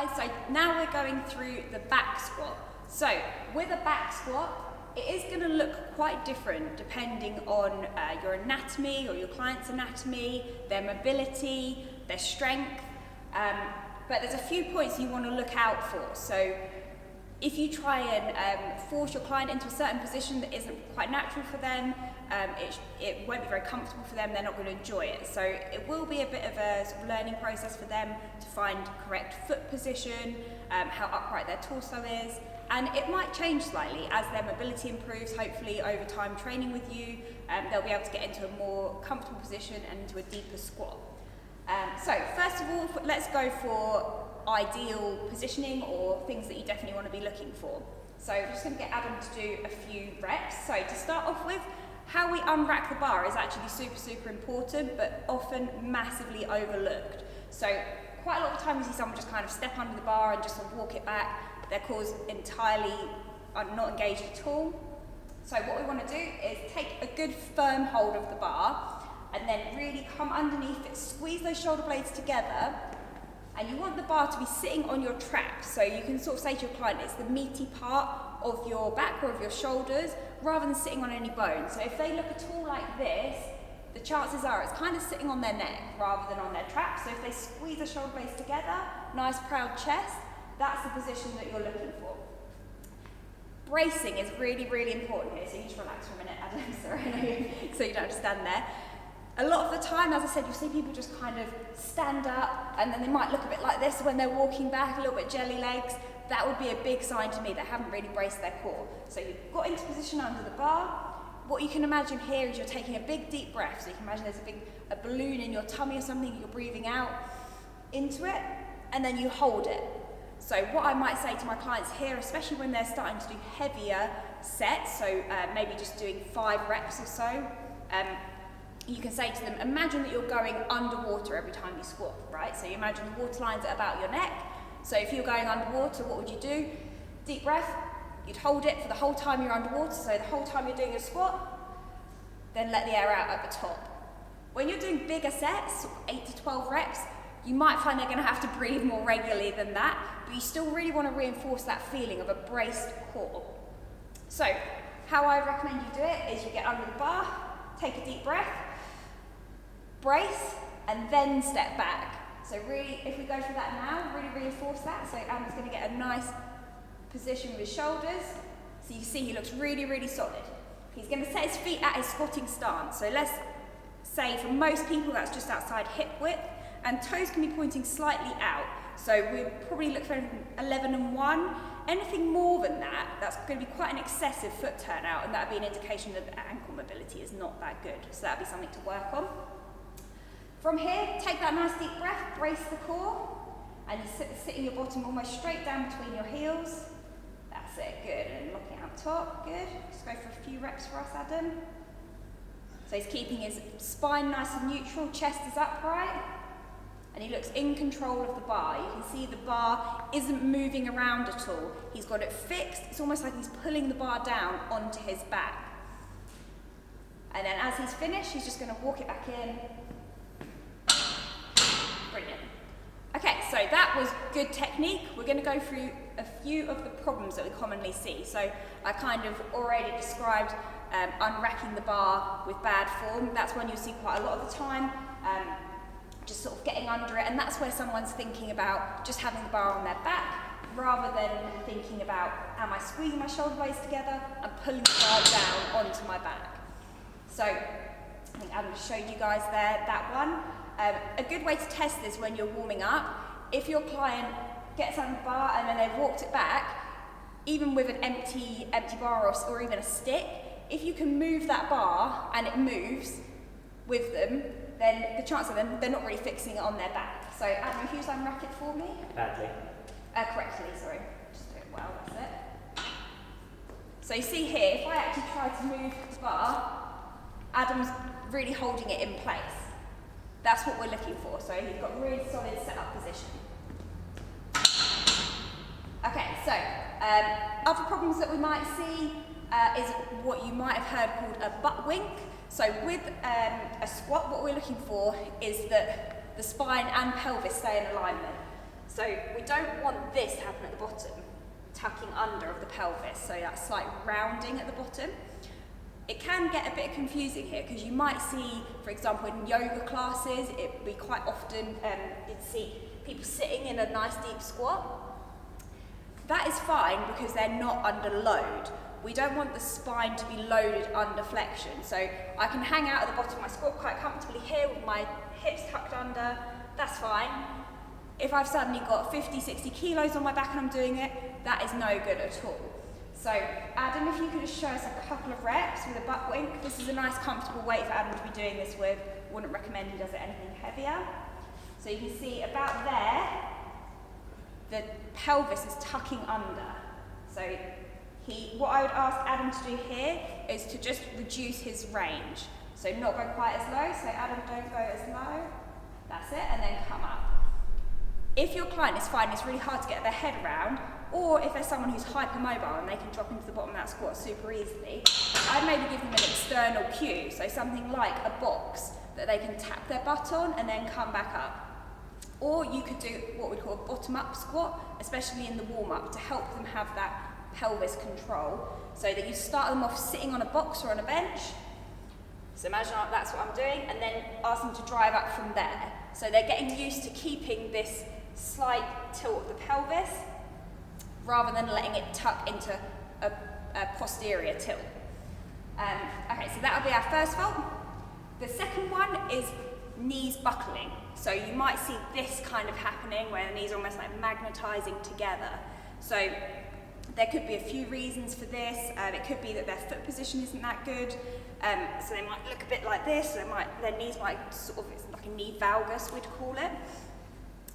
guys, so now we're going through the back squat. So with a back squat, it is going to look quite different depending on your anatomy or your client's anatomy, their mobility, their strength, but there's a few points you want to look out for. So if you try and force your client into a certain position that isn't quite natural for them, it won't be very comfortable for them, they're not going to enjoy it. So it will be a bit of a sort of learning process for them to find correct foot position, how upright their torso is, and it might change slightly as their mobility improves. Hopefully over time training with you, they'll be able to get into a more comfortable position and into a deeper squat. So first of all, let's go for ideal positioning or things that you definitely want to be looking for. So I'm just going to get Adam to do a few reps. So to start off with, how we unrack the bar is actually super important, but often massively overlooked. So quite a lot of times you see someone just kind of step under the bar and just sort of walk it back. Their core's entirely not engaged at all. So what we want to do is take a good firm hold of the bar and then really come underneath it, squeeze those shoulder blades together, and you want the bar to be sitting on your traps. So you can sort of say to your client, it's the meaty part of your back or of your shoulders, rather than sitting on any bone. So if they look at all like this, the chances are it's kind of sitting on their neck rather than on their traps. So if they squeeze the shoulder blades together, nice proud chest, that's the position that you're looking for. Bracing is really important here, so you just relax for a minute, Adam, sorry, so you don't have to stand there. A lot of the time, as I said, you'll see people just kind of stand up and then they might look a bit like this when they're walking back, a little bit jelly legs. That would be a big sign to me they haven't really braced their core. So you've got into position under the bar. What you can imagine here is you're taking a big deep breath. So you can imagine there's a balloon in your tummy or something, you're breathing out into it, and then you hold it. So what I might say to my clients here, especially when they're starting to do heavier sets, so maybe just doing 5 reps or so, you can say to them, imagine that you're going underwater every time you squat, right? So you imagine the water line's at about your neck. So if you're going underwater, what would you do? Deep breath, you'd hold it for the whole time you're underwater, so the whole time you're doing a squat, then let the air out at the top. When you're doing bigger sets, 8 to 12 reps, you might find they're gonna have to breathe more regularly than that, but you still really wanna reinforce that feeling of a braced core. So how I recommend you do it is you get under the bar, take a deep breath, brace, and then step back. So really, if we go through that now, really reinforce that. So Adam's going to get a nice position with his shoulders. So you see he looks really solid. He's going to set his feet at his squatting stance. So let's say for most people that's just outside hip width, and toes can be pointing slightly out. So we probably look for 11 and 1. Anything more than that, that's going to be quite an excessive foot turnout, and that would be an indication that the ankle mobility is not that good. So that would be something to work on. From here, take that nice deep breath, brace the core, and you're sitting your bottom almost straight down between your heels. That's it, good. And looking out top, good. Just go for a few reps for us, Adam. So he's keeping his spine nice and neutral, chest is upright, and he looks in control of the bar. You can see the bar isn't moving around at all. He's got it fixed. It's almost like he's pulling the bar down onto his back. And then as he's finished, he's just going to walk it back in. Brilliant. Okay, so that was good technique. We're going to go through a few of the problems that we commonly see. So I kind of already described unracking the bar with bad form. That's one you see quite a lot of the time, just sort of getting under it, and that's where someone's thinking about just having the bar on their back rather than thinking about, am I squeezing my shoulder blades together and pulling the bar down onto my back. So I think Adam showed you guys there that one. A good way to test this when you're warming up, if your client gets on the bar and then they've walked it back, even with an empty bar or even a stick, if you can move that bar and it moves with them, then the chance of them, they're not really fixing it on their back. So Adam, if you just unrack it for me. Badly. Correctly, sorry. Just do it well, that's it. So you see here, if I actually try to move the bar, Adam's really holding it in place. That's what we're looking for. So he's got really solid set-up position. Okay, so other problems that we might see is what you might have heard called a butt wink. So with a squat, what we're looking for is that the spine and pelvis stay in alignment. So we don't want this to happen at the bottom, tucking under of the pelvis, so that slight rounding at the bottom. It can get a bit confusing here because you might see, for example, in yoga classes, it'd be quite often, you'd see people sitting in a nice deep squat. That is fine because they're not under load. We don't want the spine to be loaded under flexion. So I can hang out at the bottom of my squat quite comfortably here with my hips tucked under, that's fine. If I've suddenly got 50, 60 kilos on my back and I'm doing it, that is no good at all. So Adam, if you could just show us a couple of reps with a butt wink. This is a nice comfortable weight for Adam to be doing this with. Wouldn't recommend he does it anything heavier. So you can see about there, the pelvis is tucking under. So what I would ask Adam to do here is to just reduce his range. So not go quite as low, so Adam, don't go as low. That's it, and then come up. If your client is finding it's really hard to get their head around, or if there's someone who's hypermobile and they can drop into the bottom of that squat super easily, I'd maybe give them an external cue, so something like a box that they can tap their butt on and then come back up. Or you could do what we call a bottom-up squat, especially in the warm-up, to help them have that pelvis control, so that you start them off sitting on a box or on a bench. So imagine that's what I'm doing, and then ask them to drive up from there. So they're getting used to keeping this slight tilt of the pelvis, rather than letting it tuck into a posterior tilt. Okay, so that'll be our first fault. The second one is knees buckling. So you might see this kind of happening where the knees are almost like magnetizing together. So there could be a few reasons for this. It could be that their foot position isn't that good. So they might look a bit like this. Their knees might sort of, it's like a knee valgus, we'd call it.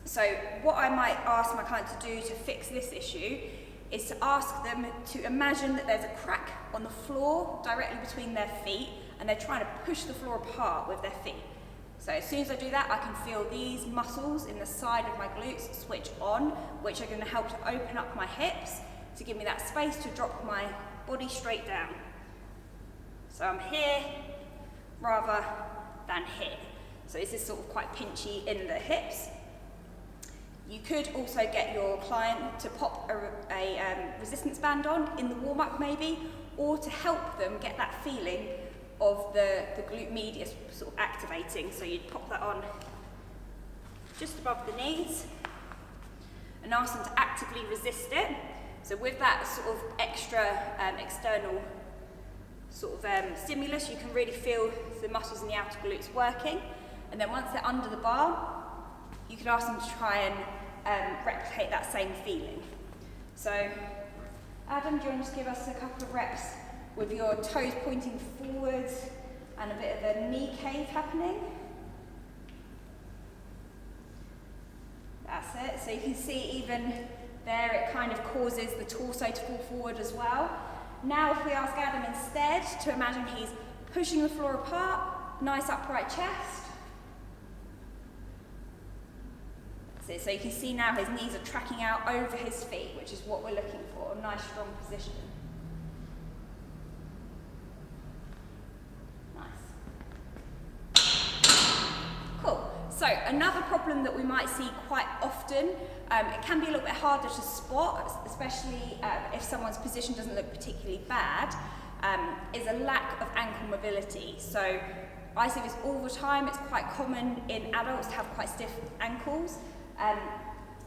So what I might ask my client to do to fix this issue is to ask them to imagine that there's a crack on the floor directly between their feet, and they're trying to push the floor apart with their feet. So as soon as I do that, I can feel these muscles in the side of my glutes switch on, which are going to help to open up my hips to give me that space to drop my body straight down. So I'm here rather than here. So this is sort of quite pinchy in the hips. You could also get your client to pop a resistance band on in the warm-up maybe, or to help them get that feeling of the glute medius sort of activating. So you'd pop that on just above the knees and ask them to actively resist it. So with that sort of extra external sort of stimulus, you can really feel the muscles in the outer glutes working. And then once they're under the bar, you can ask them to try and replicate that same feeling. So Adam, do you want to just give us a couple of reps with your toes pointing forwards and a bit of a knee cave happening? That's it. So you can see even there it kind of causes the torso to fall forward as well. Now if we ask Adam instead to imagine he's pushing the floor apart, nice upright chest. That's it. So you can see now his knees are tracking out over his feet, which is what we're looking for, a nice strong position. So another problem that we might see quite often, it can be a little bit harder to spot, especially if someone's position doesn't look particularly bad, is a lack of ankle mobility. So I see this all the time. It's quite common in adults to have quite stiff ankles.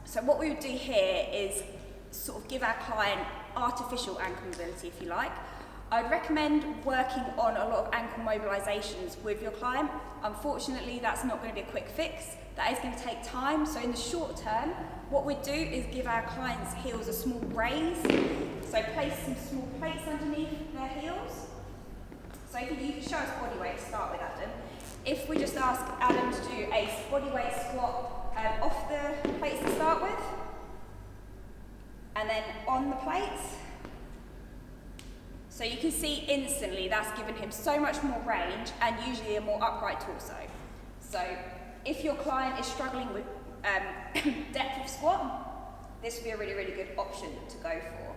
So what we would do here is sort of give our client artificial ankle mobility, if you like. I'd recommend working on a lot of ankle mobilizations with your client. Unfortunately, that's not going to be a quick fix. That is going to take time. So in the short term, what we'd do is give our clients' heels a small raise. So place some small plates underneath their heels. So if you can show us body weight to start with, Adam. If we just ask Adam to do a body weight squat off the plates to start with, and then on the plates. So you can see instantly that's given him so much more range and usually a more upright torso. So if your client is struggling with depth of squat, this would be a really, really good option to go for.